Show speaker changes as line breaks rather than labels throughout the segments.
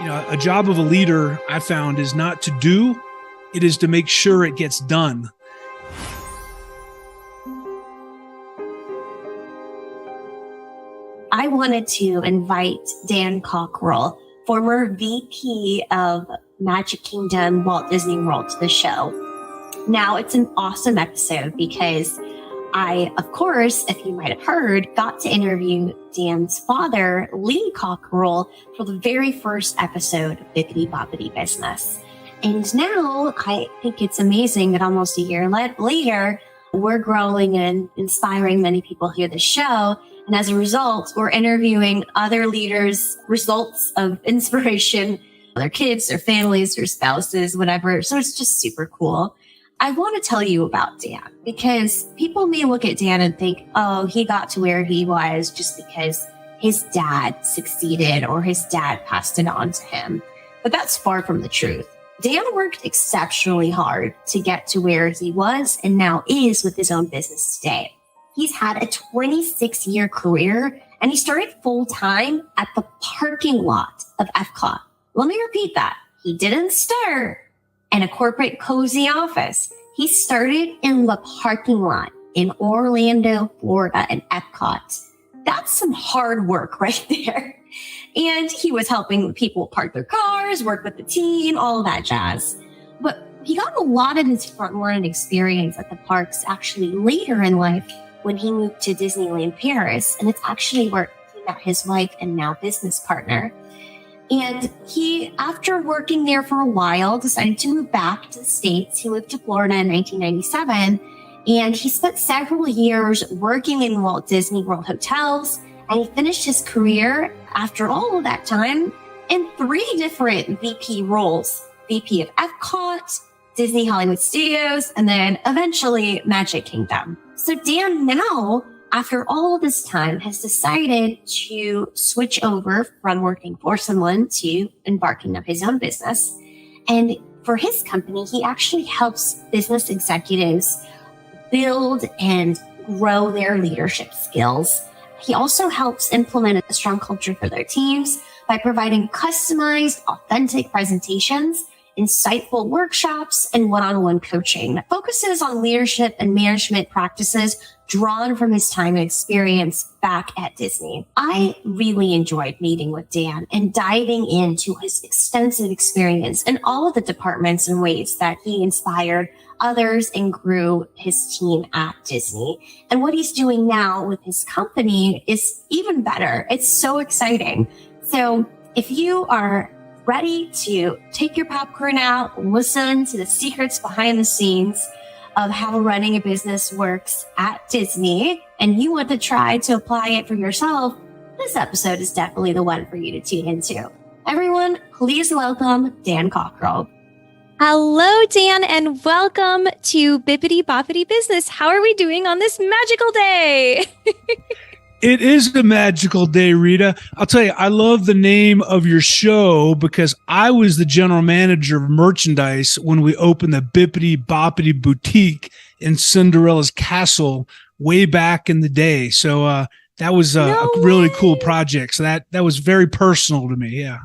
A job of a leader, I found, is not to do, it is to make sure it gets done.
I wanted to invite Dan Cockerell, former VP of Magic Kingdom Walt Disney World, to the show. Now, it's an awesome episode because I, of course, if you might have heard, got to interview Dan's father, Lee Cockerell, for the very first episode of Bippity Boppity Business. And now I think it's amazing that almost a year later, we're growing and inspiring many people here at the show. And as a result, we're interviewing other leaders, results of inspiration, their kids, their families, their spouses, whatever. So it's just super cool. I want to tell you about Dan because people may look at Dan and think, oh, he got to where he was just because his dad succeeded or his dad passed it on to him. But that's far from the truth. Dan worked exceptionally hard to get to where he was and now is with his own business today. He's had a 26-year career and he started full-time at the parking lot of Epcot. Let me repeat that. He didn't start in a corporate cozy office. He started in the parking lot in Orlando, Florida, in Epcot. That's some hard work right there. And he was helping people park their cars, work with the team, all of that jazz. But he got a lot of his front-line experience at the parks actually later in life when he moved to Disneyland Paris. And it's actually where he met his wife and now business partner. And he, after working there for a while, decided to move back to the States. He moved to Florida in 1997, and he spent several years working in Walt Disney World hotels, and he finished his career after all of that time in 3 different VP roles: VP of Epcot, Disney Hollywood Studios, and then eventually Magic Kingdom. So Dan now, after all of this time, has decided to switch over from working for someone to embarking on his own business. And for his company, he actually helps business executives build and grow their leadership skills. He also helps implement a strong culture for their teams by providing customized, authentic presentations, insightful workshops, and one-on-one coaching that focuses on leadership and management practices drawn from his time and experience back at Disney. I really enjoyed meeting with Dan and diving into his extensive experience in all of the departments and ways that he inspired others and grew his team at Disney. And what he's doing now with his company is even better. It's so exciting. So if you are ready to take your popcorn out and listen to the secrets behind the scenes of how running a business works at Disney, and you want to try to apply it for yourself, this episode is definitely the one for you to tune into. Everyone, please welcome Dan Cockerell.
Hello, Dan, and welcome to Bippity Boppity Business. How are we doing on this magical day?
It is a magical day, Rita. I'll tell you, I love the name of your show because I was the general manager of merchandise when we opened the Bippity Boppity Boutique in Cinderella's Castle way back in the day. So that was a really cool project. So that was very personal to me. Yeah.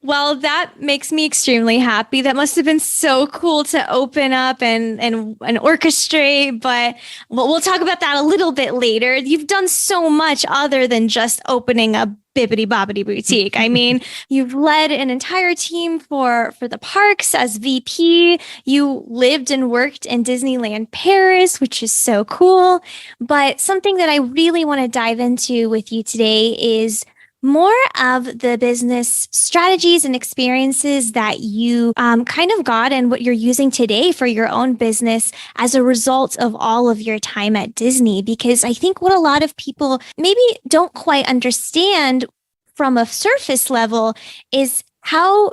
Well, that makes me extremely happy. That must have been so cool to open up and orchestrate, but we'll talk about that a little bit later. You've done so much other than just opening a Bippity Boppity Boutique. I mean, you've led an entire team for the parks as VP. You lived and worked in Disneyland Paris, which is so cool. But something that I really want to dive into with you today is more of the business strategies and experiences that you kind of got and what you're using today for your own business as a result of all of your time at Disney. Because I think what a lot of people maybe don't quite understand from a surface level is how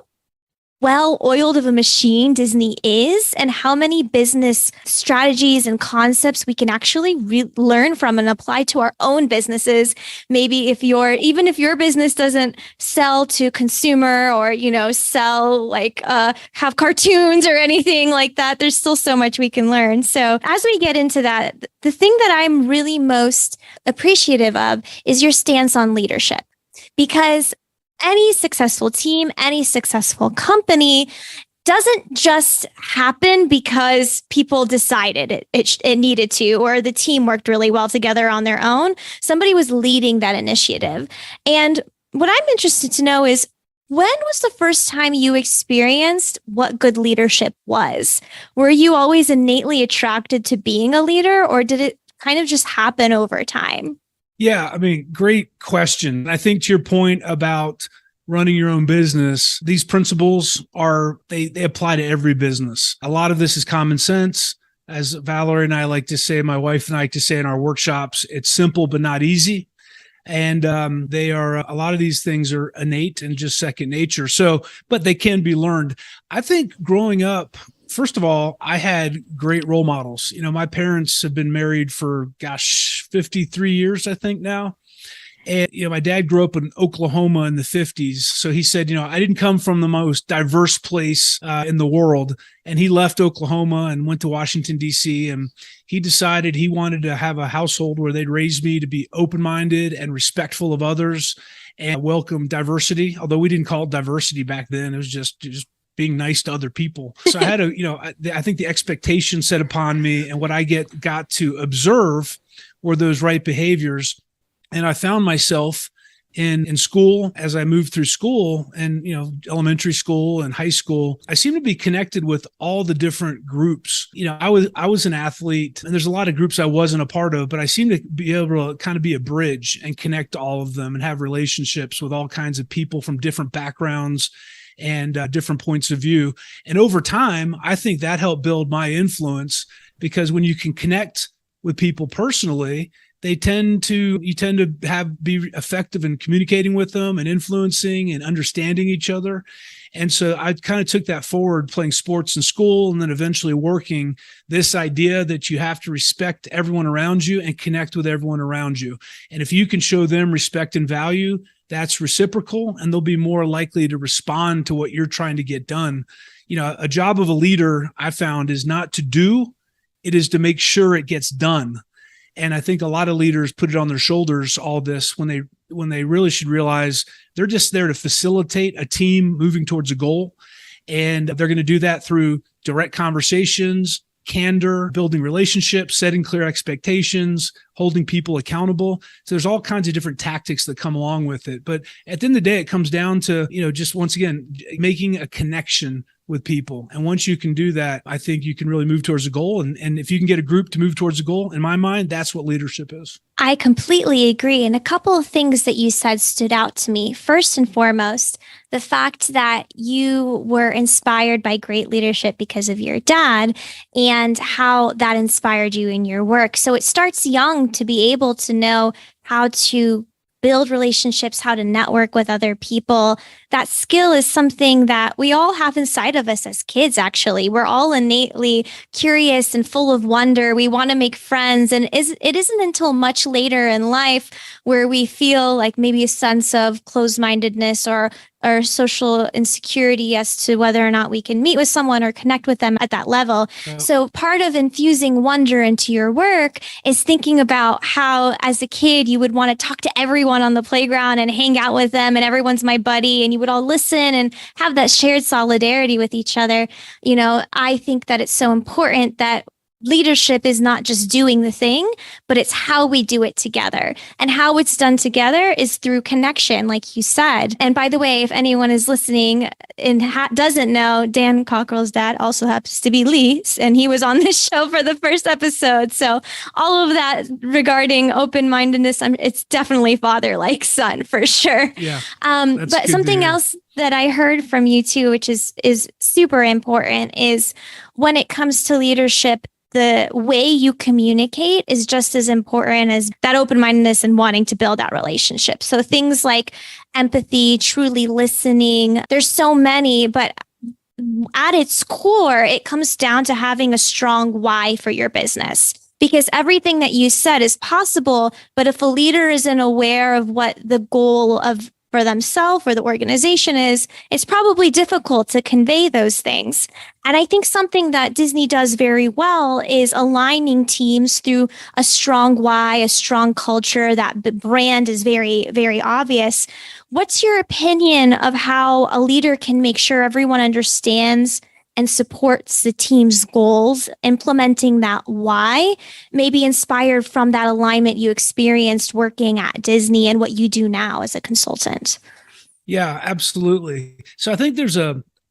well-oiled of a machine Disney is and how many business strategies and concepts we can actually learn from and apply to our own businesses. Maybe even if your business doesn't sell to consumer or, sell have cartoons or anything like that, there's still so much we can learn. So as we get into that, the thing that I'm really most appreciative of is your stance on leadership, because any successful team, any successful company doesn't just happen because people decided it needed to, or the team worked really well together on their own. Somebody was leading that initiative. And what I'm interested to know is, when was the first time you experienced what good leadership was? Were you always innately attracted to being a leader, or did it kind of just happen over time?
Yeah, I mean, great question. I think to your point about running your own business, these principles they apply to every business. A lot of this is common sense. As Valerie and I like to say, my wife and I like to say in our workshops, it's simple but not easy. And a lot of these things are innate and just second nature. So, but they can be learned. I think growing up, first of all, I had great role models. My parents have been married for, 53 years, I think now. And, my dad grew up in Oklahoma in the 50s. So he said, I didn't come from the most diverse place in the world. And he left Oklahoma and went to Washington, D.C. And he decided he wanted to have a household where they'd raise me to be open-minded and respectful of others and welcome diversity. Although we didn't call it diversity back then. It was just being nice to other people. So I had I think the expectation set upon me, and what I got to observe were those right behaviors. And I found myself in school, as I moved through school and, elementary school and high school, I seemed to be connected with all the different groups. I was an athlete, and there's a lot of groups I wasn't a part of, but I seemed to be able to kind of be a bridge and connect to all of them and have relationships with all kinds of people from different backgrounds and different points of view. And over time, I think that helped build my influence, because when you can connect with people personally, you tend to be effective in communicating with them and influencing and understanding each other. And so I kind of took that forward, playing sports in school and then eventually working, this idea that you have to respect everyone around you and connect with everyone around you. And if you can show them respect and value, that's reciprocal, and they'll be more likely to respond to what you're trying to get done. A job of a leader, I found, is not to do, it is to make sure it gets done. And I think a lot of leaders put it on their shoulders, all this, when they really should realize they're just there to facilitate a team moving towards a goal. And they're going to do that through direct conversations, candor, building relationships, setting clear expectations, holding people accountable. So there's all kinds of different tactics that come along with it. But at the end of the day, it comes down to, just once again, making a connection with people. And once you can do that, I think you can really move towards a goal. And if you can get a group to move towards a goal, in my mind, that's what leadership is.
I completely agree. And a couple of things that you said stood out to me. First and foremost, the fact that you were inspired by great leadership because of your dad and how that inspired you in your work. So it starts young to be able to know how to build relationships, how to network with other people. That skill is something that we all have inside of us as kids, actually. We're all innately curious and full of wonder. We want to make friends. And it isn't until much later in life where we feel like maybe a sense of closed-mindedness or social insecurity as to whether or not we can meet with someone or connect with them at that level. Yep. So part of infusing wonder into your work is thinking about how, as a kid, you would want to talk to everyone on the playground and hang out with them, and everyone's my buddy, and you would all listen and have that shared solidarity with each other. I think that it's so important that leadership is not just doing the thing, but it's how we do it together. And how it's done together is through connection, like you said. And by the way, if anyone is listening and doesn't know, Dan Cockerell's dad also happens to be Lee, and he was on this show for the first episode. So all of that regarding open-mindedness, it's definitely father like son for sure.
Yeah.
But something else that I heard from you too, which is super important, is when it comes to leadership, the way you communicate is just as important as that open-mindedness and wanting to build that relationship. So things like empathy, truly listening, there's so many, but at its core, it comes down to having a strong why for your business. Because everything that you said is possible, but if a leader isn't aware of what the goal of for themselves or the organization is, it's probably difficult to convey those things. And I think something that Disney does very well is aligning teams through a strong why, a strong culture. That the brand is very, very obvious. What's your opinion of how a leader can make sure everyone understands and supports the team's goals, implementing that why, maybe inspired from that alignment you experienced working at Disney and what you do now as a consultant?
Yeah, absolutely. So I think there's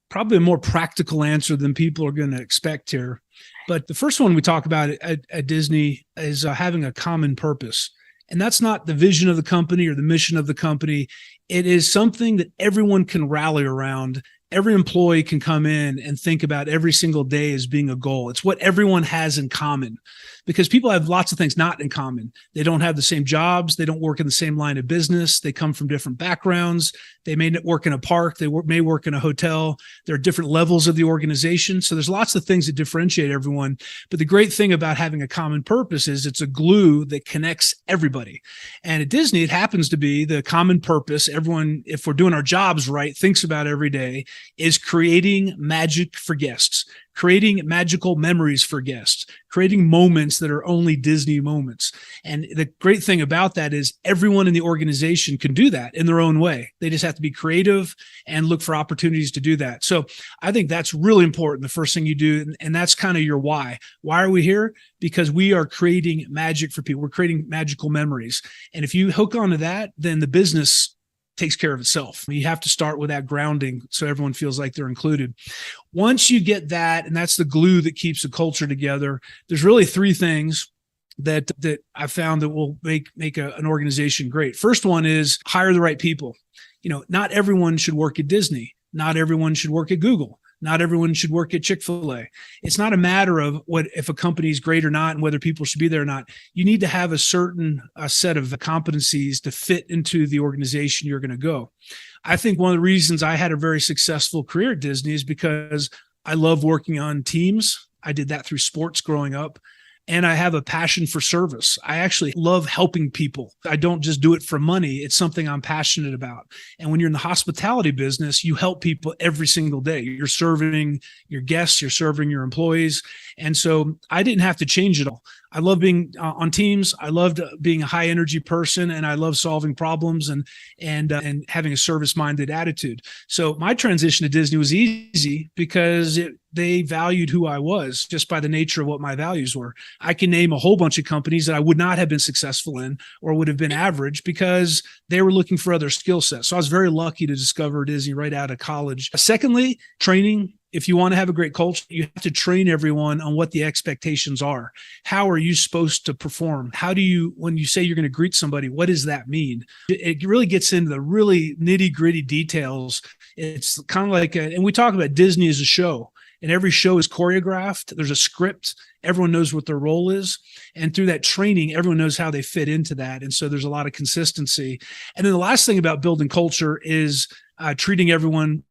probably a more practical answer than people are going to expect here. But the first one we talk about at Disney is having a common purpose. And that's not the vision of the company or the mission of the company. It is something that everyone can rally around. Every employee can come in and think about every single day as being a goal. It's what everyone has in common, because people have lots of things not in common. They don't have the same jobs. They don't work in the same line of business. They come from different backgrounds. They may work in a park. They may work in a hotel. There are different levels of the organization. So there's lots of things that differentiate everyone. But the great thing about having a common purpose is it's a glue that connects everybody. And at Disney, it happens to be the common purpose everyone, if we're doing our jobs right, thinks about every day, is creating magic for guests, creating magical memories for guests, creating moments that are only Disney moments. And the great thing about that is everyone in the organization can do that in their own way. They just have to be creative and look for opportunities to do that. So I think that's really important. The first thing you do, and that's kind of your why. Why are we here? Because we are creating magic for people. We're creating magical memories. And if you hook onto that, then the business takes care of itself. You have to start with that grounding so everyone feels like they're included. Once you get that, and that's the glue that keeps the culture together, there's really three things that I found that will make an organization great. First one is hire the right people. Not everyone should work at Disney. Not everyone should work at Google. Not everyone should work at Chick-fil-A. It's not a matter of what if a company is great or not and whether people should be there or not. You need to have a certain set of competencies to fit into the organization you're going to go. I think one of the reasons I had a very successful career at Disney is because I love working on teams. I did that through sports growing up. And I have a passion for service. I actually love helping people. I don't just do it for money. It's something I'm passionate about. And when you're in the hospitality business, you help people every single day. You're serving your guests, you're serving your employees. And so I didn't have to change it all. I love being on teams. I loved being a high energy person, and I love solving problems and having a service minded attitude. So my transition to Disney was easy because they valued who I was just by the nature of what my values were. I can name a whole bunch of companies that I would not have been successful in or would have been average because they were looking for other skill sets. So I was very lucky to discover Disney right out of college. Secondly, training. If you want to have a great culture, you have to train everyone on what the expectations are. How are you supposed to perform? How do you, when you say you're going to greet somebody, what does that mean? It really gets into the really nitty gritty details. It's kind of like, and we talk about Disney as a show, and every show is choreographed. There's a script. Everyone knows what their role is. And through that training, everyone knows how they fit into that. And so there's a lot of consistency. And then the last thing about building culture is treating everyone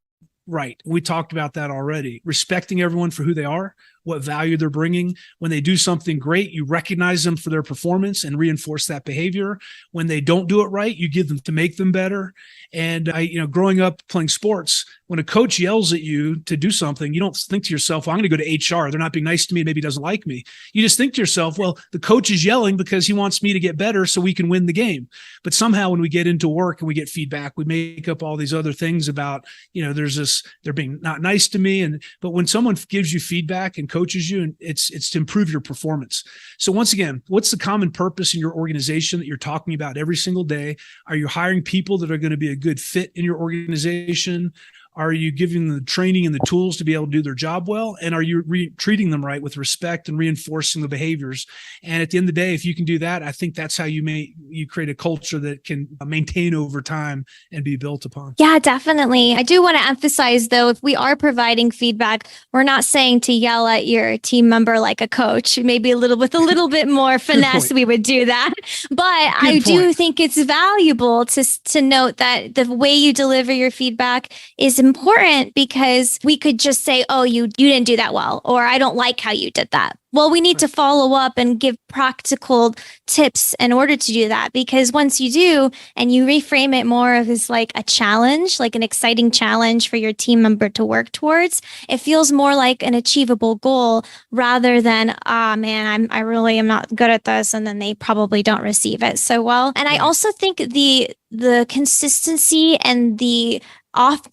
right. We talked about that already. Respecting everyone for who they are, what value they're bringing. When they do something great, you recognize them for their performance and reinforce that behavior. When they don't do it right, you give them to make them better. And growing up playing sports, when a coach yells at you to do something, you don't think to yourself, well, I'm going to go to HR. They're not being nice to me. Maybe he doesn't like me. You just think to yourself, well, the coach is yelling because he wants me to get better so we can win the game. But somehow when we get into work and we get feedback, we make up all these other things about, there's this, they're being not nice to me. But when someone gives you feedback and coaches you, and it's to improve your performance. So once again, what's the common purpose in your organization that you're talking about every single day? Are you hiring people that are going to be a good fit in your organization? Are you giving them the training and the tools to be able to do their job well? And are you treating them right with respect and reinforcing the behaviors? And at the end of the day, if you can do that, I think that's how you create a culture that can maintain over time and be built upon.
Yeah, definitely. I do want to emphasize, though, if we are providing feedback, we're not saying to yell at your team member like a coach. Maybe with a little bit more finesse, we would do that. But I do think it's valuable to note that the way you deliver your feedback is important, because we could just say, oh, you didn't do that well, or I don't like how you did that. Well, we need to follow up and give practical tips in order to do that, because once you do and you reframe it more of as like a challenge, like an exciting challenge for your team member to work towards, it feels more like an achievable goal rather than, ah, man, I really am not good at this. And then they probably don't receive it so well. And I also think the consistency and the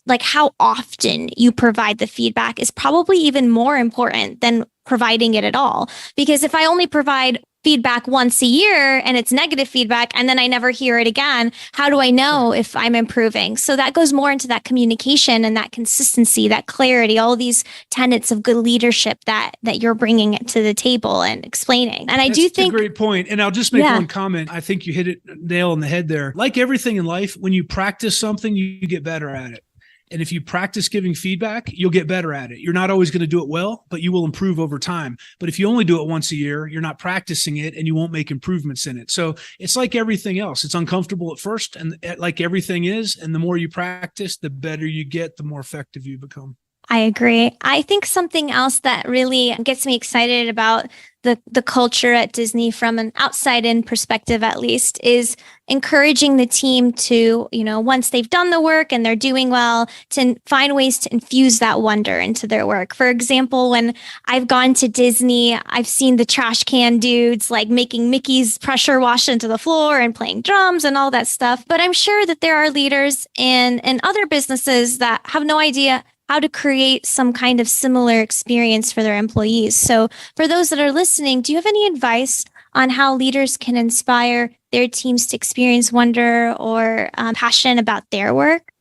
like how often you provide the feedback is probably even more important than providing it at all. Because if I only provide feedback once a year and it's negative feedback and then I never hear it again, how do I know if I'm improving? So that goes more into that communication and that consistency, that clarity, all these tenets of good leadership that you're bringing it to the table and explaining. And I do think
a great point. And I'll just make one comment. I think you hit it nail on the head there. Like everything in life, when you practice something, you get better at it. And if you practice giving feedback, you'll get better at it. You're not always going to do it well, but you will improve over time. But if you only do it once a year, you're not practicing it and you won't make improvements in it. So it's like everything else. It's uncomfortable at first, and like everything is. And the more you practice, the better you get, the more effective you become.
I agree. I think something else that really gets me excited about the culture at Disney from an outside-in perspective, at least, is encouraging the team to, once they've done the work and they're doing well, to find ways to infuse that wonder into their work. For example, when I've gone to Disney, I've seen the trash can dudes like making Mickey's pressure wash into the floor and playing drums and all that stuff. But I'm sure that there are leaders in other businesses that have no idea how to create some kind of similar experience for their employees. So for those that are listening, do you have any advice on how leaders can inspire their teams to experience wonder or passion about their work?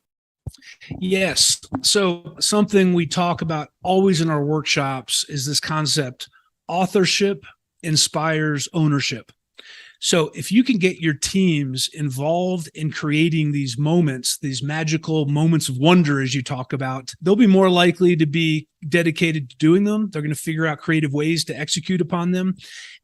Yes. So something we talk about always in our workshops is this concept: authorship inspires ownership. So if you can get your teams involved in creating these moments, these magical moments of wonder, as you talk about, they'll be more likely to be dedicated to doing them. They're going to figure out creative ways to execute upon them.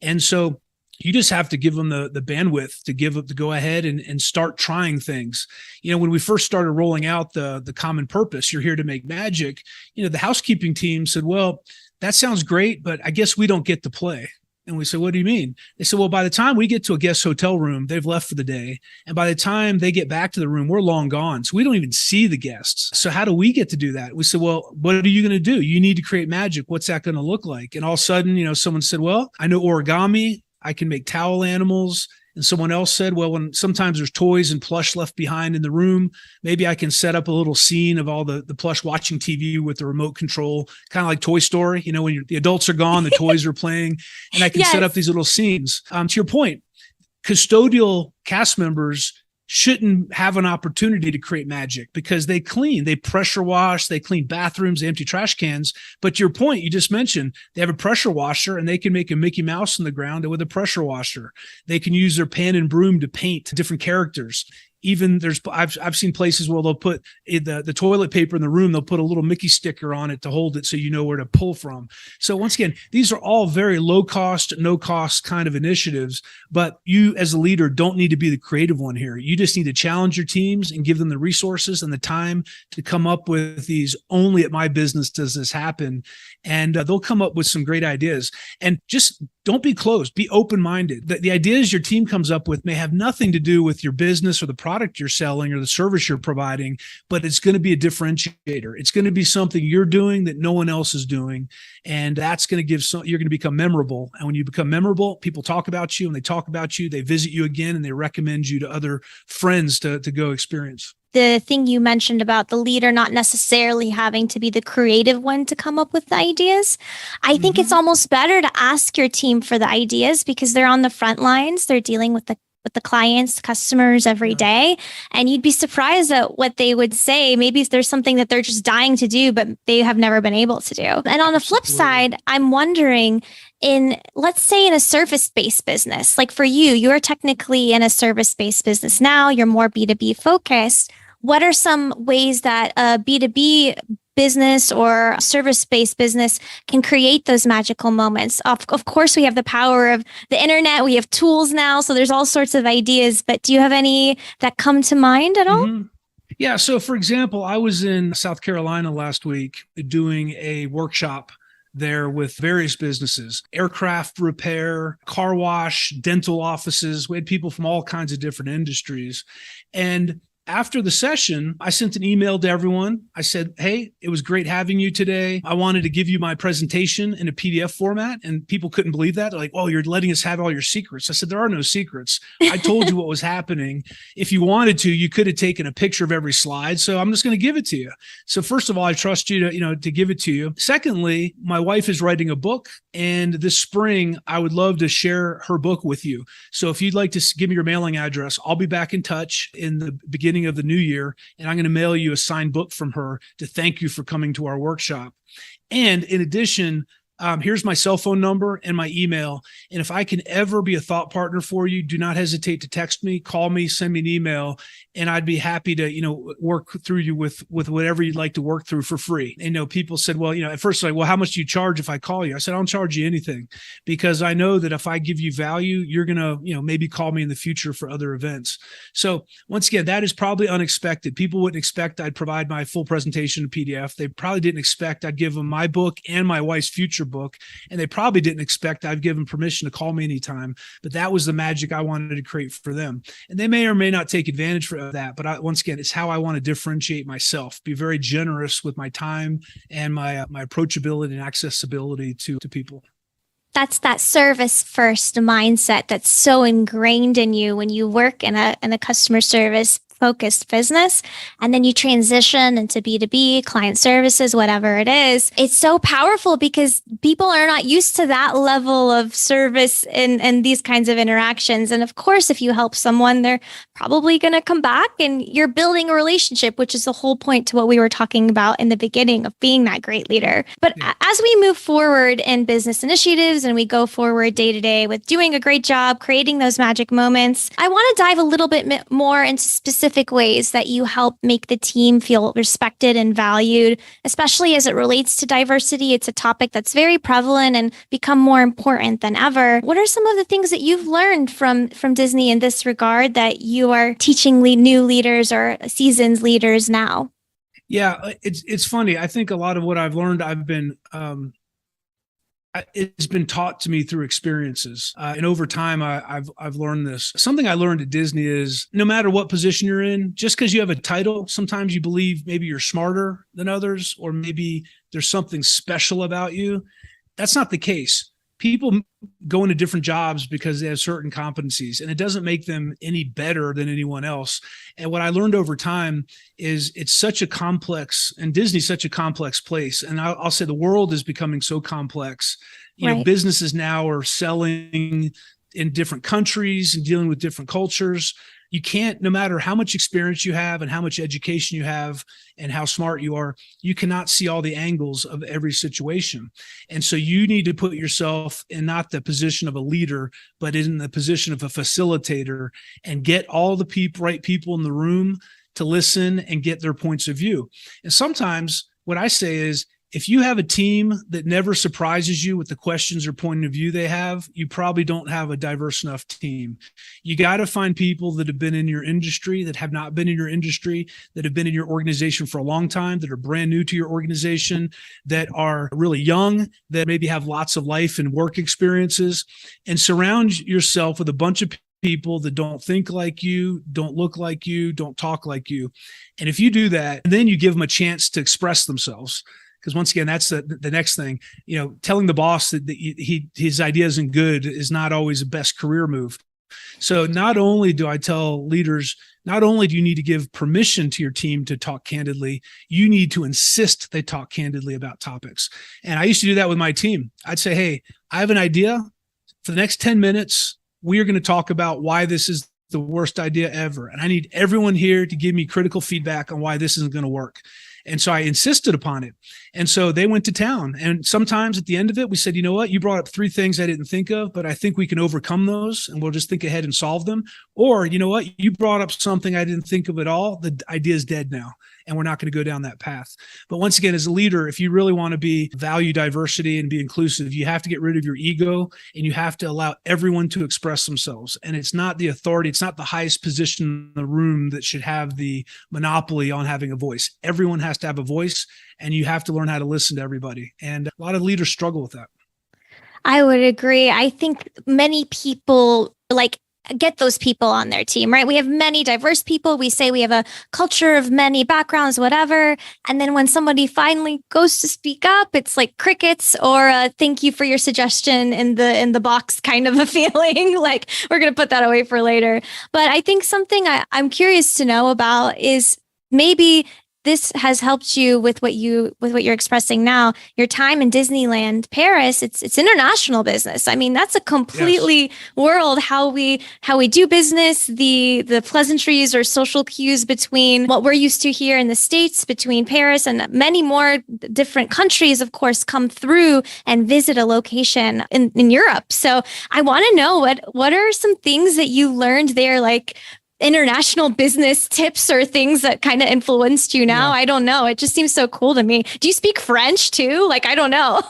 And so you just have to give them the bandwidth to go ahead and start trying things. When we first started rolling out the common purpose, you're here to make magic, the housekeeping team said, well, that sounds great, but I guess we don't get to play. And we said, what do you mean? They said, well, by the time we get to a guest hotel room, they've left for the day. And by the time they get back to the room, we're long gone. So we don't even see the guests. So how do we get to do that? We said, well, what are you going to do? You need to create magic. What's that going to look like? And all of a sudden, someone said, well, I know origami. I can make towel animals. And someone else said, well, when sometimes there's toys and plush left behind in the room, maybe I can set up a little scene of all the plush watching TV with the remote control, kind of like Toy Story, when the adults are gone, the toys are playing, and I can set up these little scenes. To your point, custodial cast members shouldn't have an opportunity to create magic because they pressure wash, they clean bathrooms, they empty trash cans. But to your point, you just mentioned, they have a pressure washer and they can make a Mickey Mouse in the ground with a pressure washer. They can use their pen and broom to paint different characters. Even I've seen places where they'll put the toilet paper in the room, they'll put a little Mickey sticker on it to hold it so you know where to pull from. So once again, these are all very low cost, no cost kind of initiatives, but you as a leader don't need to be the creative one here. You just need to challenge your teams and give them the resources and the time to come up with these. Only at my business does this happen. And they'll come up with some great ideas. And just don't be closed. Be open-minded. The ideas your team comes up with may have nothing to do with your business or the product you're selling or the service you're providing, but it's going to be a differentiator. It's going to be something you're doing that no one else is doing. And that's going to you're going to become memorable. And when you become memorable, people talk about you, and they talk about you, they visit you again, and they recommend you to other friends to go experience.
The thing you mentioned about the leader not necessarily having to be the creative one to come up with the ideas. I think it's almost better to ask your team for the ideas because they're on the front lines. They're dealing with the clients, customers every day. And you'd be surprised at what they would say. Maybe there's something that they're just dying to do, but they have never been able to do. And on the flip side, I'm wondering, let's say in a service-based business, like for you, you're technically in a service-based business now, you're more B2B focused. What are some ways that a B2B business or service-based business can create those magical moments? Of course, we have the power of the internet. We have tools now, so there's all sorts of ideas. But do you have any that come to mind at all?
Yeah. So, for example, I was in South Carolina last week doing a workshop there with various businesses, aircraft repair, car wash, dental offices. We had people from all kinds of different industries. And after the session, I sent an email to everyone. I said, hey, it was great having you today. I wanted to give you my presentation in a PDF format. And people couldn't believe that. They're like, oh, you're letting us have all your secrets. I said, there are no secrets. I told you what was happening. If you wanted to, you could have taken a picture of every slide. So I'm just going to give it to you. So first of all, I trust you to give it to you. Secondly, my wife is writing a book. And this spring, I would love to share her book with you. So if you'd like to give me your mailing address, I'll be back in touch in the beginning of the new year, and I'm going to mail you a signed book from her to thank you for coming to our workshop. And in addition, here's my cell phone number and my email. And if I can ever be a thought partner for you, do not hesitate to text me, call me, send me an email, and I'd be happy to, work through you with whatever you'd like to work through for free. And, people said, well, at first, like, well, how much do you charge if I call you? I said, I don't charge you anything, because I know that if I give you value, you're going to, maybe call me in the future for other events. So once again, that is probably unexpected. People wouldn't expect I'd provide my full presentation in PDF. They probably didn't expect I'd give them my book and my wife's future book. And they probably didn't expect I'd give them permission to call me anytime, but that was the magic I wanted to create for them. And they may or may not take advantage of that. But once again, it's how I want to differentiate myself, be very generous with my time and my approachability and accessibility to people.
That's that service first mindset that's so ingrained in you when you work in a customer service focused business, and then you transition into B2B, client services, whatever it is. It's so powerful because people are not used to that level of service and these kinds of interactions. And of course, if you help someone, they're probably going to come back and you're building a relationship, which is the whole point to what we were talking about in the beginning of being that great leader. But as we move forward in business initiatives and we go forward day to day with doing a great job, creating those magic moments, I want to dive a little bit more into specific ways that you help make the team feel respected and valued, especially as it relates to diversity. It's a topic that's very prevalent and become more important than ever. What are some of the things that you've learned from Disney in this regard that you are teaching new leaders or seasoned leaders now?
Yeah, it's funny. I think a lot of what I've learned, it's been taught to me through experiences. And over time, I've learned this. Something I learned at Disney is no matter what position you're in, just because you have a title, sometimes you believe maybe you're smarter than others, or maybe there's something special about you. That's not the case. People go into different jobs because they have certain competencies, and it doesn't make them any better than anyone else. And what I learned over time is it's such a complex, and Disney's such a complex place. And I'll say the world is becoming so complex. Businesses now are selling in different countries and dealing with different cultures. You can't, no matter how much experience you have and how much education you have and how smart you are, you cannot see all the angles of every situation. And so you need to put yourself in not the position of a leader, but in the position of a facilitator, and get all the right people in the room to listen and get their points of view. And sometimes what I say is, if you have a team that never surprises you with the questions or point of view they have, you probably don't have a diverse enough team. You got to find people that have been in your industry, that have not been in your industry, that have been in your organization for a long time, that are brand new to your organization, that are really young, that maybe have lots of life and work experiences, and surround yourself with a bunch of people that don't think like you, don't look like you, don't talk like you. And if you do that, then you give them a chance to express themselves. Because once again, that's the next thing. Telling the boss that his idea isn't good is not always the best career move. So not only do I tell leaders, not only do you need to give permission to your team to talk candidly, you need to insist they talk candidly about topics. And I used to do that with my team. I'd say, hey, I have an idea. For the next 10 minutes, we are going to talk about why this is the worst idea ever. And I need everyone here to give me critical feedback on why this isn't going to work. And so I insisted upon it. And so they went to town. And sometimes at the end of it, we said, you know what? You brought up 3 things I didn't think of, but I think we can overcome those and we'll just think ahead and solve them. Or, you know what? You brought up something I didn't think of at all. The idea is dead now, and we're not going to go down that path. But once again, as a leader, if you really want to value diversity and be inclusive, you have to get rid of your ego, and you have to allow everyone to express themselves. And it's not the authority, it's not the highest position in the room that should have the monopoly on having a voice. Everyone has has to have a voice, and you have to learn how to listen to everybody. And a lot of leaders struggle with that.
I would agree. I think many people get those people on their team, right? We have many diverse people. We say we have a culture of many backgrounds, whatever. And then when somebody finally goes to speak up, it's like crickets or a thank you for your suggestion in the box kind of a feeling. Like, we're going to put that away for later. But I think something I'm curious to know about is maybe this has helped you with what you're expressing now. Your time in Disneyland Paris, it's international business. I mean, that's a completely world how we do business. The pleasantries or social cues between what we're used to here in the States, between Paris and many more different countries, of course, come through and visit a location in Europe. So I want to know what are some things that you learned there, like international business tips or things that kind of influenced you now? I don't know. It just seems so cool to me. Do you speak French too? Like, I don't know.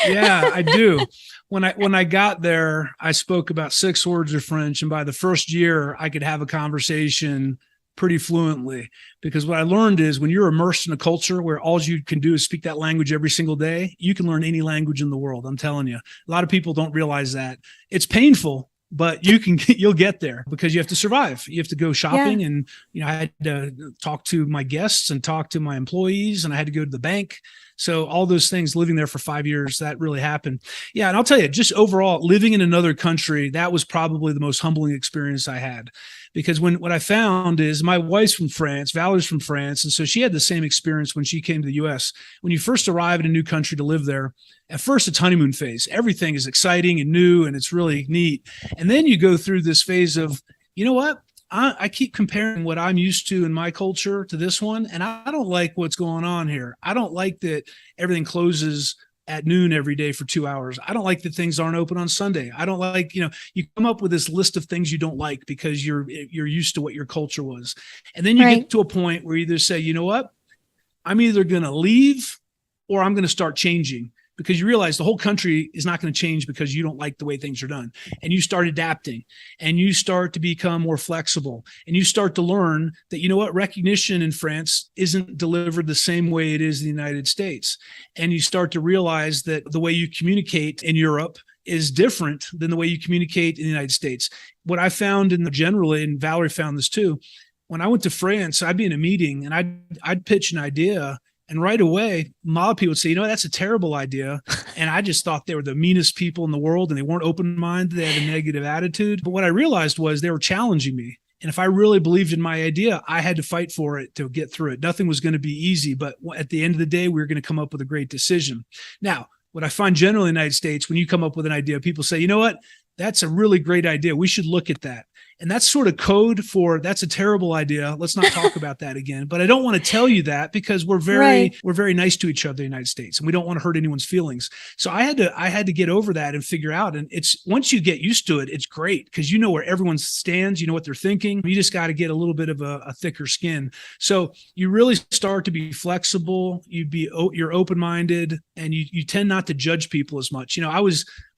Yeah, I do. When I got there, I spoke about 6 words of French. And by the first year, I could have a conversation pretty fluently, because what I learned is when you're immersed in a culture where all you can do is speak that language every single day, you can learn any language in the world. I'm telling you, a lot of people don't realize that. It's painful, but you'll get there because you have to survive. You have to go shopping, and I had to talk to my guests and talk to my employees, and I had to go to the bank. So all those things, living there for 5 years, that really happened. Yeah. And I'll tell you, just overall, living in another country, that was probably the most humbling experience I had. Because what I found is my wife's from France, Valerie's from France. And so she had the same experience when she came to the US. When you first arrive in a new country to live there, at first it's honeymoon phase. Everything is exciting and new, and it's really neat. And then you go through this phase of, you know what? I keep comparing what I'm used to in my culture to this one, and I don't like what's going on here. I don't like that everything closes at noon every day for 2 hours. I don't like that things aren't open on Sunday. I don't like, you come up with this list of things you don't like because you're used to what your culture was. And then you get to a point where you either say, you know what? I'm either going to leave or I'm going to start changing. Because you realize the whole country is not going to change because you don't like the way things are done. And you start adapting, and you start to become more flexible, and you start to learn that, you know what, recognition in France isn't delivered the same way it is in the United States. And you start to realize that the way you communicate in Europe is different than the way you communicate in the United States. What I found generally, and Valerie found this too, when I went to France, I'd be in a meeting and I'd pitch an idea. And right away, a lot of people would say, that's a terrible idea. And I just thought they were the meanest people in the world, and they weren't open-minded. They had a negative attitude. But what I realized was they were challenging me. And if I really believed in my idea, I had to fight for it to get through it. Nothing was going to be easy. But at the end of the day, we were going to come up with a great decision. Now, what I find generally in the United States, when you come up with an idea, people say, you know what? That's a really great idea. We should look at that. And that's sort of code for that's a terrible idea. Let's not talk about that again. But I don't want to tell you that because we're very nice to each other in the United States, and we don't want to hurt anyone's feelings. So I had to get over that and figure out. And it's once you get used to it, it's great because you know where everyone stands, you know what they're thinking. You just got to get a little bit of a thicker skin. So you really start to be flexible. You're open-minded, and you tend not to judge people as much.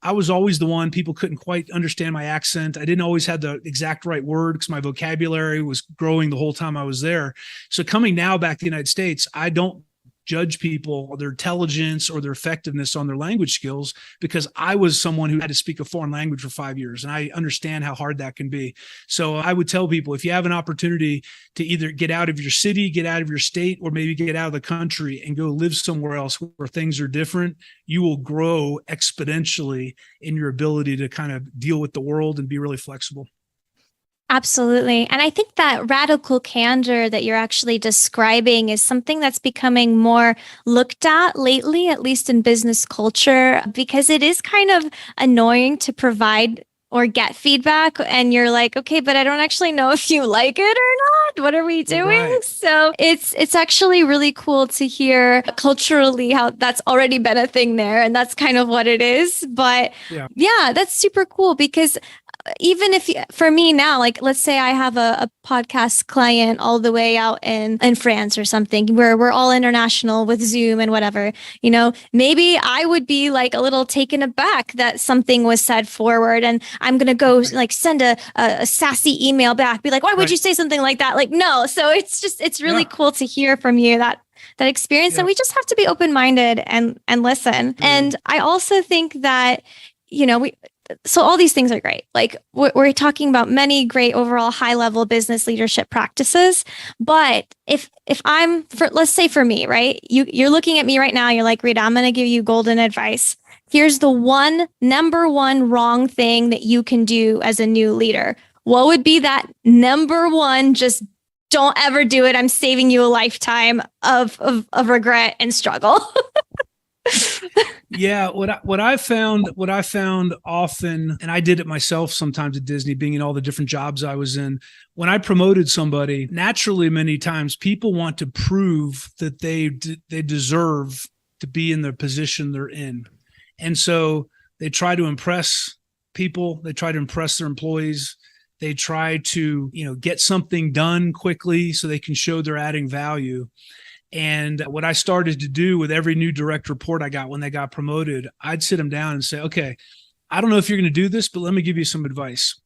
I was always the one, people couldn't quite understand my accent. I didn't always have the exact right word because my vocabulary was growing the whole time I was there. So coming now back to the United States, I don't judge people or their intelligence or their effectiveness on their language skills because I was someone who had to speak a foreign language for 5 years, and I understand how hard that can be. So I would tell people, if you have an opportunity to either get out of your city, get out of your state, or maybe get out of the country and go live somewhere else where things are different, you will grow exponentially in your ability to kind of deal with the world and be really flexible.
Absolutely. And I think that radical candor that you're actually describing is something that's becoming more looked at lately, at least in business culture, because it is kind of annoying to provide or get feedback and you're like, okay, but I don't actually know if you like it or not. What are we doing? Right. So it's actually really cool to hear culturally how that's already been a thing there, and that's kind of what it is. But yeah, that's super cool because even if for me now, like let's say I have a podcast client all the way out in France or something where we're all international with Zoom and whatever, maybe I would be like a little taken aback that something was said forward, and I'm going to go like send a sassy email back, be like, why would you say something like that? Like, no. So it's really cool to hear from you that experience. And we just have to be open-minded and listen. And I also think that, so all these things are great. Like we're talking about many great overall high level business leadership practices. But if let's say for me, right, you're looking at me right now, you're like, Rita, I'm going to give you golden advice. Here's the number one wrong thing that you can do as a new leader. What would be that number one? Just don't ever do it. I'm saving you a lifetime of regret and struggle.
Yeah, what I found often, and I did it myself sometimes at Disney, being in all the different jobs I was in, when I promoted somebody, naturally many times people want to prove that they deserve to be in the position they're in. And so they try to impress people, they try to impress their employees, they try to, get something done quickly so they can show they're adding value. And what I started to do with every new direct report I got when they got promoted, I'd sit them down and say, okay, I don't know if you're going to do this, but let me give you some advice.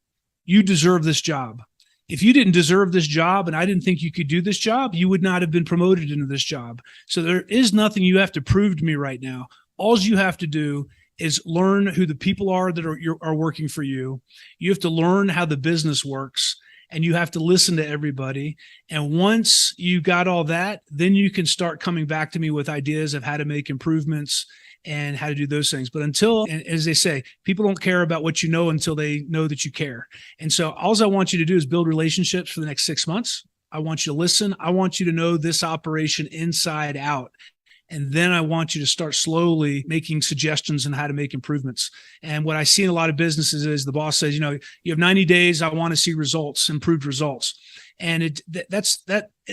You deserve this job. If you didn't deserve this job and I didn't think you could do this job, you would not have been promoted into this job. So there is nothing you have to prove to me right now. All you have to do is learn who the people are that are working for you. You have to learn how the business works. And you have to listen to everybody. And once you got all that, then you can start coming back to me with ideas of how to make improvements and how to do those things. But until, and as they say, people don't care about what you know until they know that you care. And so all I want you to do is build relationships for the next 6 months. I want you to listen. I want you to know this operation inside out. And then I want you to start slowly making suggestions on how to make improvements. And what I see in a lot of businesses is the boss says, you have 90 days. I want to see results, improved results. And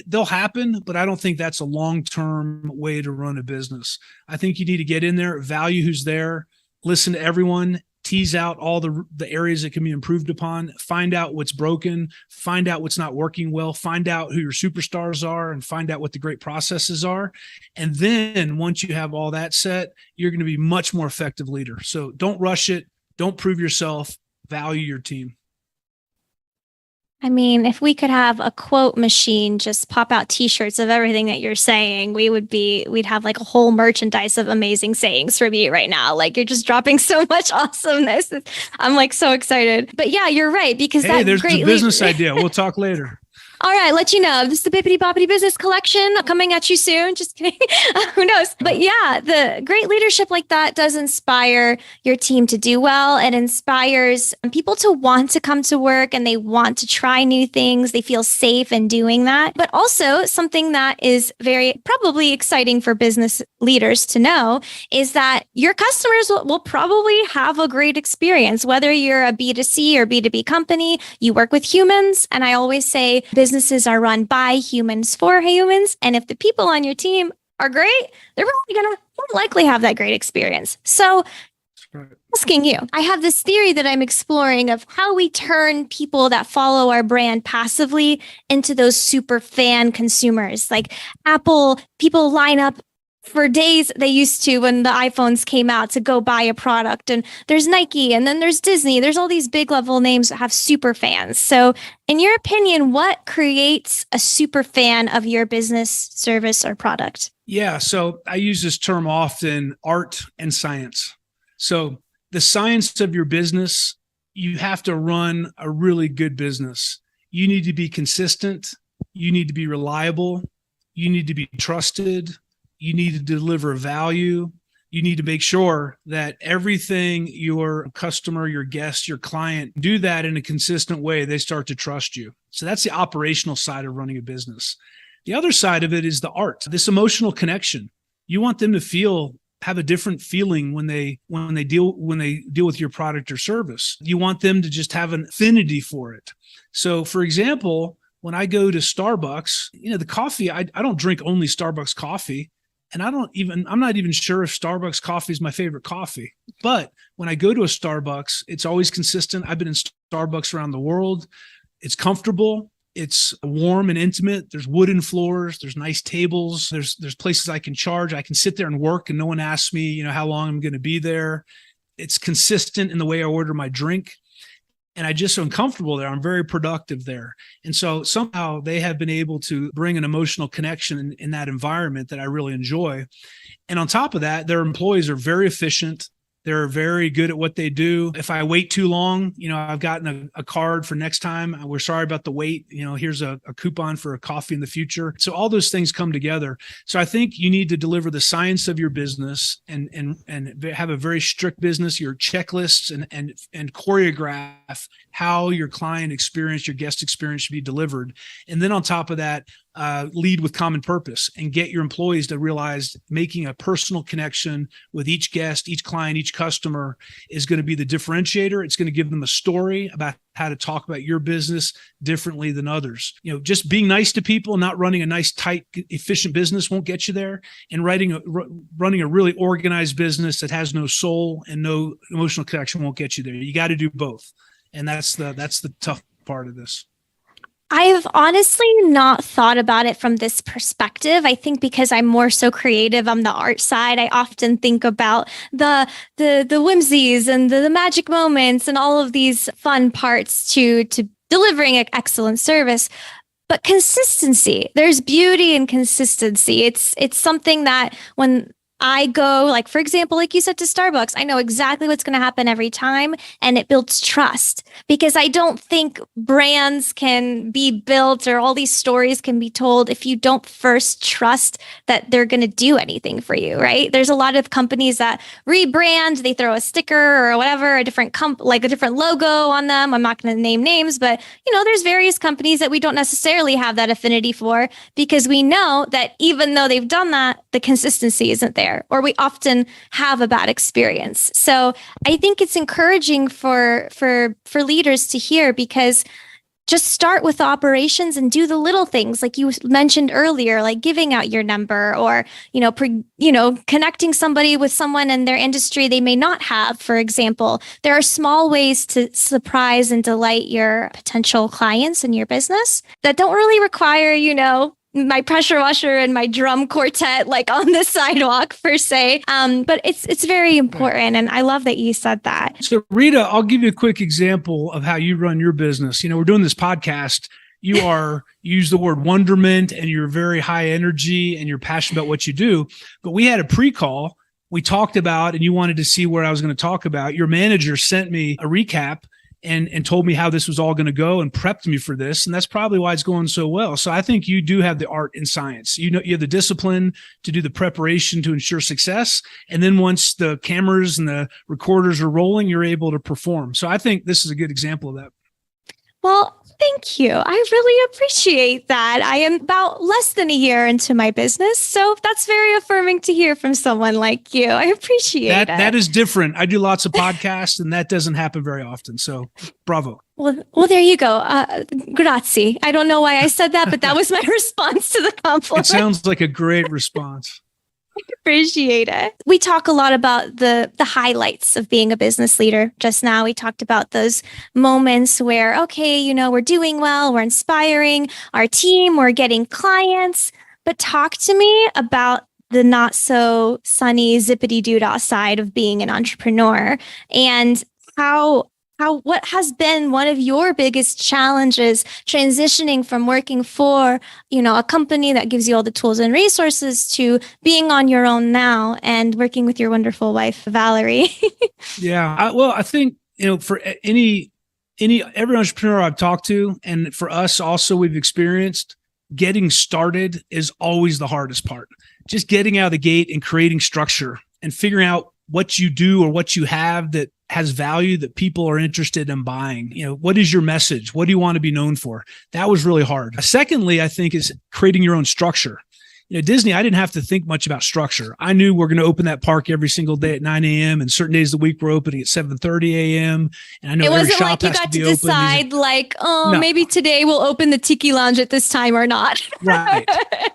they'll happen, but I don't think that's a long-term way to run a business. I think you need to get in there, value who's there, listen to everyone, tease out all the areas that can be improved upon, find out what's broken, find out what's not working well, find out who your superstars are, and find out what the great processes are. And then once you have all that set, you're going to be much more effective leader. So don't rush it. Don't prove yourself. Value your team.
I mean, if we could have a quote machine just pop out t-shirts of everything that you're saying, we'd have like a whole merchandise of amazing sayings from you right now. Like you're just dropping so much awesomeness. I'm like so excited. But yeah, you're right. Because
there's a business idea. We'll talk later.
All right, let you know. This is the Bippity Boppity Business collection coming at you soon. Just kidding. Who knows? But yeah, the great leadership like that does inspire your team to do well. It inspires people to want to come to work and they want to try new things. They feel safe in doing that. But also something that is very probably exciting for business leaders to know is that your customers will probably have a great experience, whether you're a B2C or B2B company, you work with humans. And I always say businesses are run by humans for humans. And if the people on your team are great, they're probably going to more likely have that great experience. So asking you, I have this theory that I'm exploring of how we turn people that follow our brand passively into those super fan consumers. Like Apple, people line up for days they used to when the iPhones came out to go buy a product. And there's Nike and then there's Disney. There's all these big level names that have super fans. So in your opinion, what creates a super fan of your business, service, or product?
Yeah. So I use this term often, art and science. So the science of your business, you have to run a really good business. You need to be consistent. You need to be reliable. You need to be trusted. You need to deliver value. You need to make sure that everything your customer, your guest, your client do that in a consistent way. They start to trust you. So that's the operational side of running a business. The other side of it is the art, this emotional connection. You want them to have a different feeling when they deal with your product or service. You want them to just have an affinity for it. So for example, when I go to Starbucks, the coffee, I don't drink only Starbucks coffee. And I'm not even sure if Starbucks coffee is my favorite coffee. But when I go to a Starbucks, it's always consistent. I've been in Starbucks around the world. It's comfortable. It's warm and intimate. There's wooden floors. There's nice tables. There's places I can charge. I can sit there and work and no one asks me, how long I'm going to be there. It's consistent in the way I order my drink. And I just am comfortable there. I'm very productive there. And so somehow they have been able to bring an emotional connection in that environment that I really enjoy. And on top of that, their employees are very efficient. They're very good at what they do. If I wait too long, I've gotten a card for next time. We're sorry about the wait. Here's a coupon for a coffee in the future. So all those things come together. So I think you need to deliver the science of your business and have a very strict business, your checklists and choreograph how your client experience, your guest experience should be delivered. And then on top of that, lead with common purpose and get your employees to realize making a personal connection with each guest, each client, each customer is going to be the differentiator. It's going to give them a story about how to talk about your business differently than others. Just being nice to people, not running a nice, tight, efficient business won't get you there. And running a really organized business that has no soul and no emotional connection won't get you there. You got to do both. And that's the tough part of this.
I've honestly not thought about it from this perspective. I think because I'm more so creative on the art side, I often think about the whimsies and the magic moments and all of these fun parts to delivering an excellent service. But consistency, there's beauty in consistency. It's something that when I go, like, for example, like you said, to Starbucks, I know exactly what's going to happen every time, and it builds trust, because I don't think brands can be built or all these stories can be told if you don't first trust that they're going to do anything for you, right? There's a lot of companies that rebrand, they throw a sticker or whatever, a different like a different logo on them. I'm not going to name names, but there's various companies that we don't necessarily have that affinity for, because we know that even though they've done that, the consistency isn't there. Or we often have a bad experience. So I think it's encouraging for leaders to hear, because just start with operations and do the little things like you mentioned earlier, like giving out your number or, connecting somebody with someone in their industry they may not have, for example. There are small ways to surprise and delight your potential clients in your business that don't really require, my pressure washer and my drum quartet like on the sidewalk per se. But it's very important. And I love that you said that.
So Rita, I'll give you a quick example of how you run your business. We're doing this podcast. You use the word wonderment and you're very high energy and you're passionate about what you do. But we had a pre-call. We talked about, and you wanted to see where I was going to talk about. Your manager sent me a recap and told me how this was all going to go and prepped me for this. And that's probably why it's going so well. So I think you do have the art and science. You have the discipline to do the preparation to ensure success. And then once the cameras and the recorders are rolling, you're able to perform. So I think this is a good example of that.
Well, thank you. I really appreciate that. I am about less than a year into my business, so that's very affirming to hear from someone like you. I appreciate it.
That is different. I do lots of podcasts, and that doesn't happen very often. So, bravo.
Well, there you go. Grazie. I don't know why I said that, but that was my response to the compliment.
It sounds like a great response.
I appreciate it. We talk a lot about the highlights of being a business leader. Just now, we talked about those moments where, okay, we're doing well, we're inspiring our team, we're getting clients. But talk to me about the not so sunny zippity doodah side of being an entrepreneur, and what has been one of your biggest challenges transitioning from working for, a company that gives you all the tools and resources to being on your own now and working with your wonderful wife, Valerie?
Yeah. I think, for every entrepreneur I've talked to, and for us also, we've experienced getting started is always the hardest part. Just getting out of the gate and creating structure and figuring out what you do or what you have that has value that people are interested in buying. What is your message? What do you want to be known for? That was really hard. Secondly, I think, is creating your own structure. Disney, I didn't have to think much about structure. I knew we're going to open that park every single day at 9 a.m. and certain days of the week we're opening at 7:30 a.m. And I know
it
every
wasn't
shop
like you
has
got
to
to
be
decide
open.
like,
No.
maybe today we'll open the Tiki Lounge at this time or not.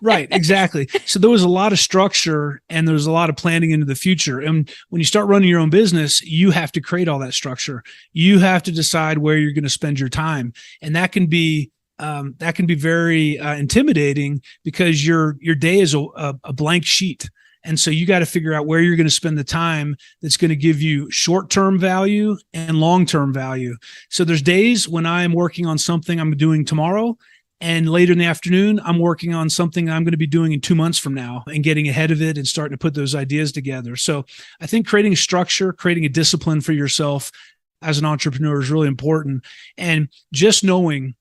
Right, exactly. So there was a lot of structure and there was a lot of planning into the future. And when you start running your own business, you have to create all that structure. You have to decide where you're going to spend your time, and that can be very intimidating because your day is a blank sheet. And so you got to figure out where you're going to spend the time that's going to give you short-term value and long-term value. So there's days when I'm working on something I'm doing tomorrow, and later in the afternoon, I'm working on something I'm going to be doing in 2 months from now and getting ahead of it and starting to put those ideas together. So I think creating a structure, creating a discipline for yourself as an entrepreneur is really important. And just knowing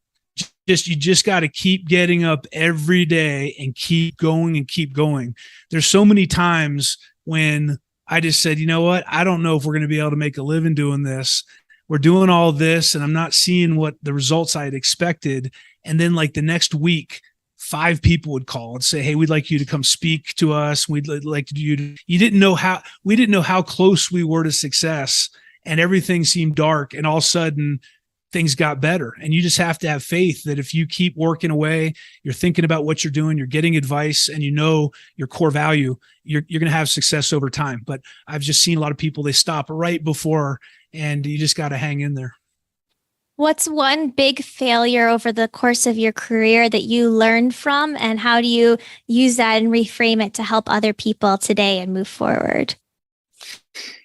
you just got to keep getting up every day and keep going and keep going. There's so many times when I just said, you know what? I don't know if we're going to be able to make a living doing this. We're doing all this and I'm not seeing what the results I had expected. And then like the next week, 5 people would call and say, hey, we'd like you to come speak to us. We'd like you to, we didn't know how close we were to success, and everything seemed dark. And all of a sudden things got better. And you just have to have faith that if you keep working away, you're thinking about what you're doing, you're getting advice, and you know your core value, you're going to have success over time. But I've just seen a lot of people, they stop right before, and you just got to hang in there.
What's one big failure over the course of your career that you learned from, and how do you use that and reframe it to help other people today and move forward?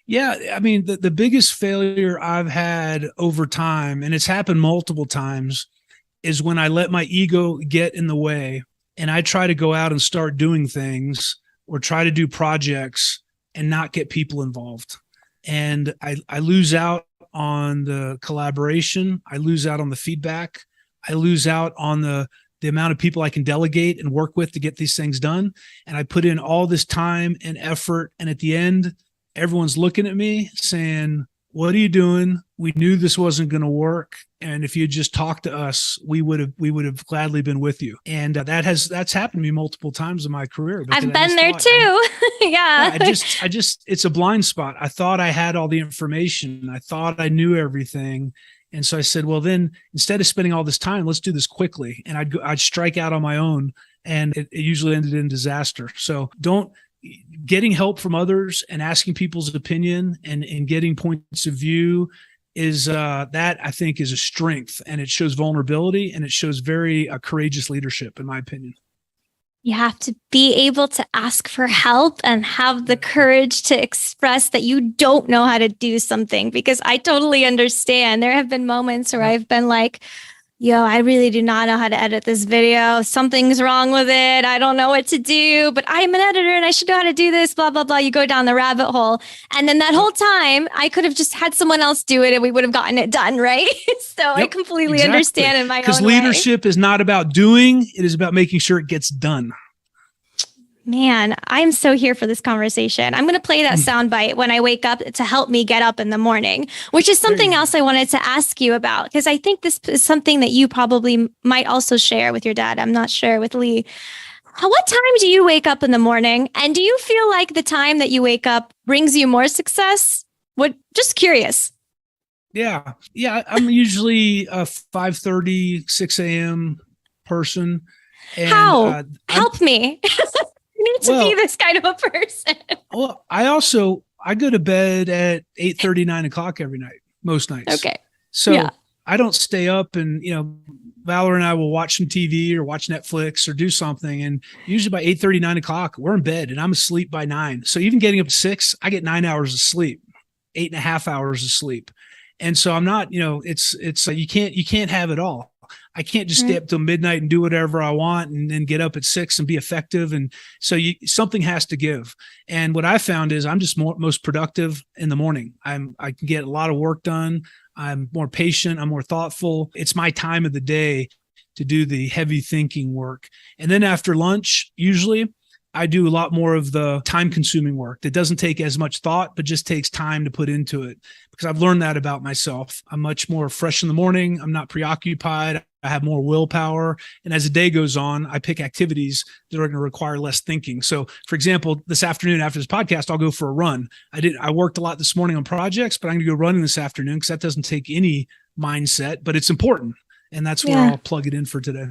Yeah, I mean, the biggest failure I've had over time, and it's happened multiple times, is when I let my ego get in the way and I try to go out and start doing things or try to do projects and not get people involved. And I lose out on the collaboration. I lose out on the feedback. I lose out on the amount of people I can delegate and work with to get these things done. And I put in all this time and effort. And at the end, everyone's looking at me saying, what are you doing? We knew this wasn't going to work. And if you had just talked to us, we would have gladly been with you. And that's happened to me multiple times in my career.
I've been there too. Yeah.
It's a blind spot. I thought I had all the information. I thought I knew everything. And so I said, well, then instead of spending all this time, let's do this quickly. And I'd strike out on my own, and it usually ended in disaster. So getting help from others and asking people's opinion and getting points of view is that I think is a strength, and it shows vulnerability, and it shows very courageous leadership, in my opinion.
You have to be able to ask for help and have the courage to express that you don't know how to do something, because I totally understand. There have been moments where I've been like, yo, I really do not know how to edit this video. Something's wrong with it. I don't know what to do, but I'm an editor and I should know how to do this, blah, blah, blah. You go down the rabbit hole. And then that whole time, I could have just had someone else do it and we would have gotten it done, right? So I completely understand in my own way.
Because leadership is not about doing, it is about making sure it gets done.
Man, I'm so here for this conversation. I'm going to play that soundbite when I wake up to help me get up in the morning, which is something else I wanted to ask you about, because I think this is something that you probably might also share with your dad. I'm not sure with Lee. What time do you wake up in the morning? And do you feel like the time that you wake up brings you more success? Just curious.
Yeah. I'm usually a 5:30, 6 a.m. person. And,
how? Help me. Need to be this kind of a person.
Well, I go to bed at 8:30, 9 o'clock every night, most nights.
Okay.
So I don't stay up and, Valor and I will watch some TV or watch Netflix or do something. And usually by 8:30, 9 o'clock, we're in bed and I'm asleep by 9. So even getting up at 6, I get 9 hours of sleep, 8.5 hours of sleep. And so I'm not, it's you can't have it all. I can't just stay up till midnight and do whatever I want and then get up at 6 and be effective. And so something has to give. And what I found is I'm just most productive in the morning. I can get a lot of work done. I'm more patient. I'm more thoughtful. It's my time of the day to do the heavy thinking work. And then after lunch, usually I do a lot more of the time consuming work that doesn't take as much thought, but just takes time to put into it, because I've learned that about myself. I'm much more fresh in the morning. I'm not preoccupied. I have more willpower. And as the day goes on, I pick activities that are going to require less thinking. So for example, this afternoon after this podcast, I'll go for a run. I worked a lot this morning on projects, but I'm going to go running this afternoon because that doesn't take any mindset, but it's important. And that's where I'll plug it in for today.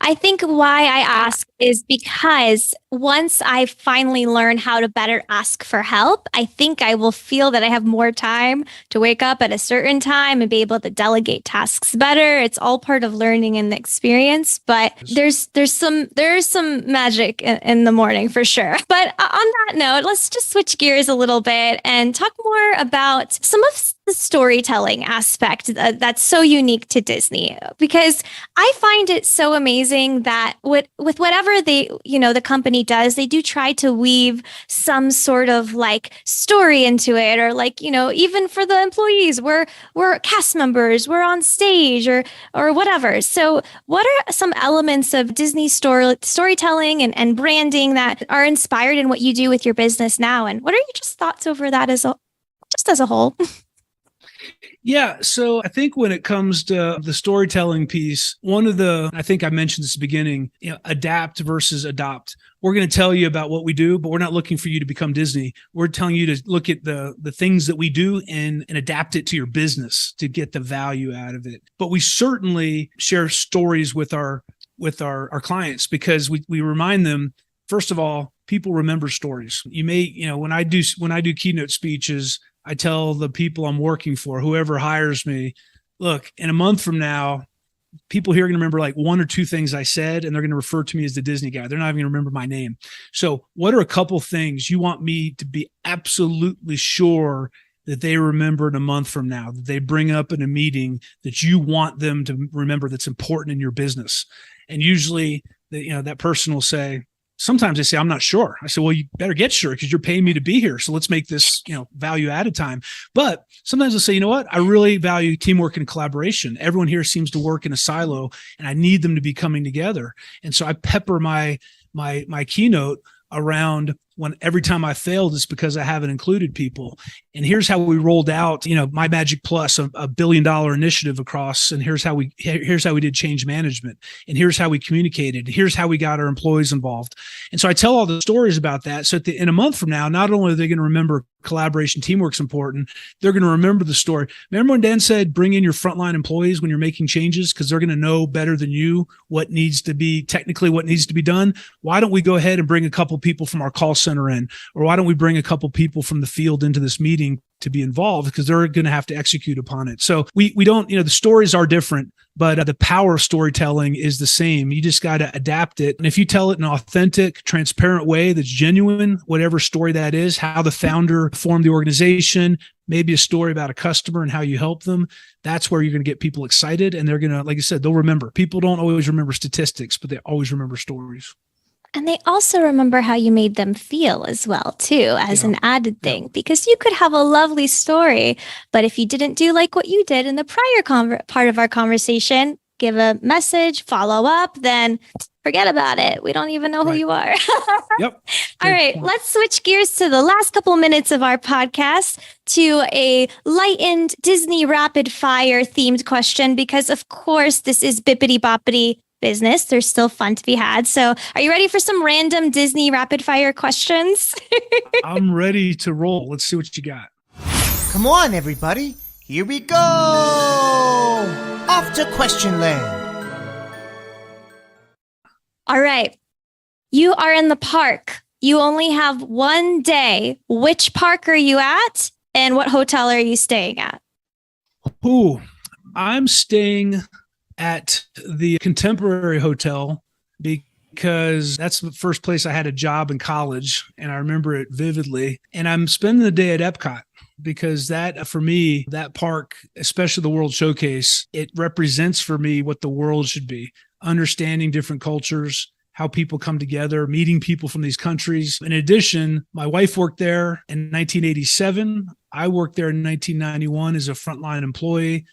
I think why I ask is because once I finally learn how to better ask for help, I think I will feel that I have more time to wake up at a certain time and be able to delegate tasks better. It's all part of learning and the experience, but there's some magic in the morning for sure. But on that note, let's just switch gears a little bit and talk more about some of the storytelling aspect that's so unique to Disney, because I find it so amazing that with whatever the company does, they do try to weave some sort of like story into it, or like, even for the employees, we're cast members, we're on stage or whatever. So what are some elements of Disney storytelling and branding that are inspired in what you do with your business now? And what are your just thoughts over that as a whole?
Yeah. So I think when it comes to the storytelling piece, I think I mentioned this at the beginning, adapt versus adopt. We're going to tell you about what we do, but we're not looking for you to become Disney. We're telling you to look at the things that we do and adapt it to your business to get the value out of it. But we certainly share stories with our clients, because we remind them, first of all, people remember stories. You may, when I do keynote speeches, I tell the people I'm working for, whoever hires me, look, in a month from now, people here are going to remember like one or two things I said, and they're going to refer to me as the Disney guy. They're not even going to remember my name. So what are a couple things you want me to be absolutely sure that they remember in a month from now, that they bring up in a meeting that you want them to remember that's important in your business? And usually that person will say, sometimes they say, I'm not sure. I say, well, you better get sure, because you're paying me to be here. So let's make this, value added time. But sometimes they'll say, you know what? I really value teamwork and collaboration. Everyone here seems to work in a silo, and I need them to be coming together. And so I pepper my keynote around every time I failed, it's because I haven't included people. And here's how we rolled out, My Magic Plus, a $1 billion initiative across. And here's how we did change management. And here's how we communicated. Here's how we got our employees involved. And so I tell all the stories about that. So in a month from now, not only are they going to remember collaboration, teamwork's important, they're going to remember the story. Remember when Dan said, bring in your frontline employees when you're making changes, because they're going to know better than you what needs to be done. Why don't we go ahead and bring a couple people from our call center in, or why don't we bring a couple people from the field into this meeting to be involved, because they're going to have to execute upon it. So we don't, the stories are different, but the power of storytelling is the same. You just got to adapt it. And if you tell it in an authentic, transparent way that's genuine, whatever story that is, how the founder formed the organization, maybe a story about a customer and how you help them, that's where you're going to get people excited. And they're going to, like I said, they'll remember. People don't always remember statistics, but they always remember stories.
And they also remember how you made them feel as well, too, as an added thing, because you could have a lovely story, but if you didn't do like what you did in the prior part of our conversation, give a message, follow up, then forget about it. We don't even know who you are.
Yep.
All right, let's switch gears to the last couple minutes of our podcast to a lightened Disney rapid fire themed question, because of course this is Bippity Boppity Business. There's still fun to be had. So are you ready for some random Disney rapid fire questions?
I'm ready to roll. Let's see what you got.
Come on, everybody. Here we go. Off to Question Land.
All right. You are in the park. You only have one day. Which park are you at? And what hotel are you staying at?
Ooh, I'm staying at the Contemporary Hotel, because that's the first place I had a job in college, and I remember it vividly. And I'm spending the day at Epcot, because that, for me, that park, especially the World Showcase, it represents for me what the world should be. Understanding different cultures, how people come together, meeting people from these countries. In addition, my wife worked there in 1987. I worked there in 1991 as a frontline employee.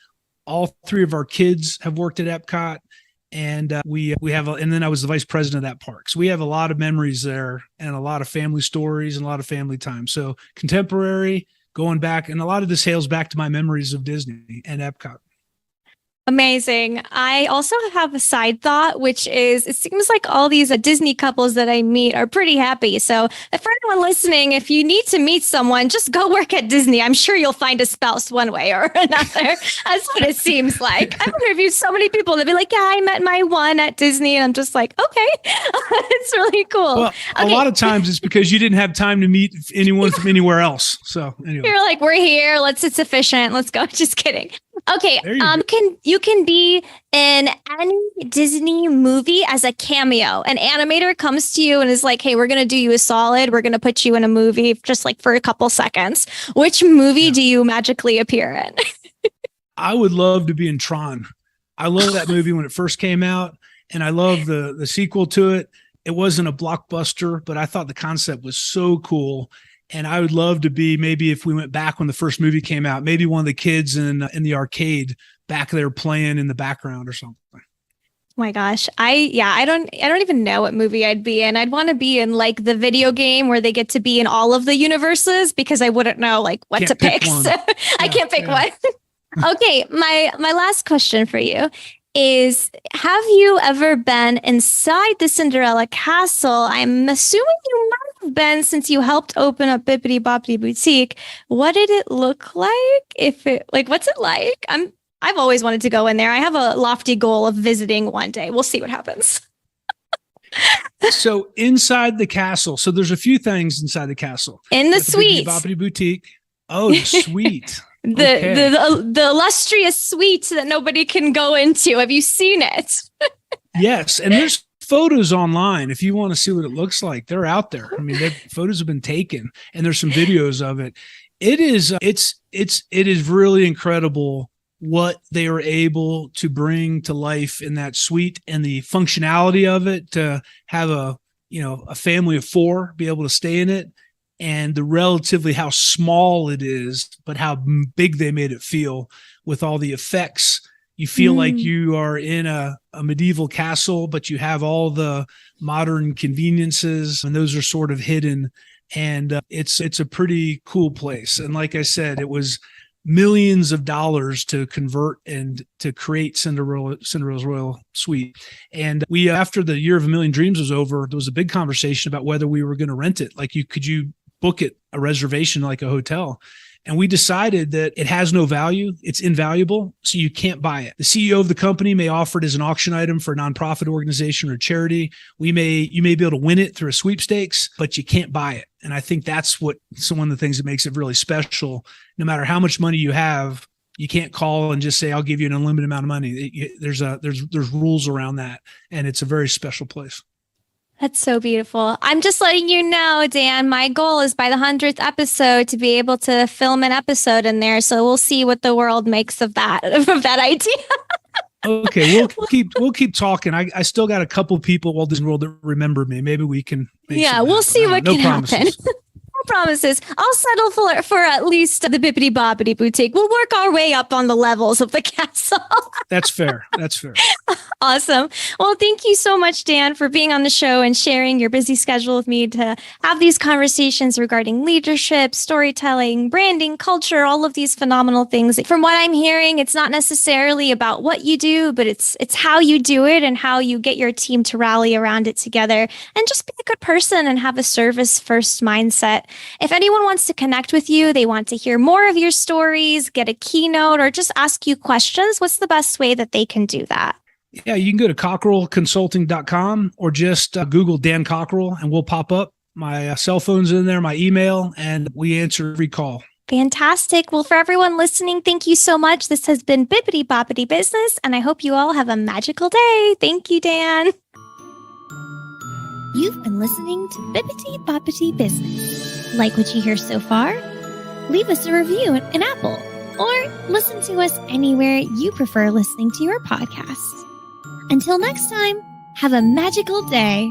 All three of our kids have worked at Epcot. And we have, and then I was the vice president of that park. So we have a lot of memories there and a lot of family stories and a lot of family time. So contemporary, going back, and a lot of this hails back to my memories of Disney and Epcot.
Amazing. I also have a side thought, which is it seems like all these Disney couples that I meet are pretty happy. So for anyone listening, if you need to meet someone, just go work at Disney. I'm sure you'll find a spouse one way or another. That's what it seems like. I've interviewed so many people that be like, yeah, I met my one at Disney. And I'm just like, okay, it's really cool.
Well, a lot of times it's because you didn't have time to meet anyone from anywhere else. So anyway.
You're like, we're here. It's efficient. Let's go. Just kidding. Okay. You can be in any Disney movie as a cameo. An animator comes to you and is like, hey, we're going to do you a solid. We're going to put you in a movie just like for a couple seconds. Which movie do you magically appear in?
I would love to be in Tron. I love that movie when it first came out, and I love the sequel to it. It wasn't a blockbuster, but I thought the concept was so cool. And I would love to be, maybe if we went back when the first movie came out, maybe one of the kids in the arcade back there playing in the background or something.
Oh my gosh. I don't even know what movie I'd be in. I'd want to be in like the video game where they get to be in all of the universes, because I wouldn't know like what to pick. So I can't pick one. Okay. My last question for you is, have you ever been inside the Cinderella castle? I'm assuming you might have been, since you helped open up Bippity Boppity Boutique. What did it look like? What's it like? I've always wanted to go in there. I have a lofty goal of visiting one day. We'll see what happens.
So inside the castle, so there's a few things inside the castle.
In the suite.
Bippity Boppity Boutique. Oh, the suite.
The illustrious suite that nobody can go into. Have you seen it?
Yes, and there's photos online if you want to see what it looks like. They're out there. I mean, photos have been taken, and there's some videos of it. It is really incredible what they were able to bring to life in that suite, and the functionality of it, to have a family of 4 be able to stay in it. And the relatively how small it is, but how big they made it feel with all the effects. You feel like you are in a medieval castle, but you have all the modern conveniences, and those are sort of hidden. And it's a pretty cool place. And like I said, it was millions of dollars to convert and to create Cinderella's Royal Suite. And we, after the Year of a Million Dreams was over, there was a big conversation about whether we were going to rent it. Like, could you book it, a reservation like a hotel? And we decided that it has no value. It's invaluable. So you can't buy it. The CEO of the company may offer it as an auction item for a nonprofit organization or charity. You may be able to win it through a sweepstakes, but you can't buy it. And I think that's one of the things that makes it really special. No matter how much money you have, you can't call and just say, I'll give you an unlimited amount of money. There's rules around that. And it's a very special place.
That's so beautiful. I'm just letting you know, Dan, my goal is by the 100th episode to be able to film an episode in there. So we'll see what the world makes of that idea.
Okay, we'll keep talking. I still got a couple people at Walt Disney World that remember me. Maybe we can.
We'll see what can happen. No promises. I'll settle for at least the Bippity Boppity Boutique. We'll work our way up on the levels of the castle.
That's fair.
Awesome. Well, thank you so much, Dan, for being on the show and sharing your busy schedule with me to have these conversations regarding leadership, storytelling, branding, culture, all of these phenomenal things. From what I'm hearing, it's not necessarily about what you do, but it's how you do it and how you get your team to rally around it together and just be a good person and have a service first mindset. If anyone wants to connect with you, they want to hear more of your stories, get a keynote, or just ask you questions, what's the best way that they can do that?
Yeah, you can go to cockerellconsulting.com or just Google Dan Cockerell and we'll pop up. My cell phone's in there, my email, and we answer every call.
Fantastic. Well, for everyone listening, thank you so much. This has been Bippity Boppity Business, and I hope you all have a magical day. Thank you, Dan. You've been listening to Bippity Boppity Business. Like what you hear so far? Leave us a review in Apple or listen to us anywhere you prefer listening to your podcast. Until next time, have a magical day.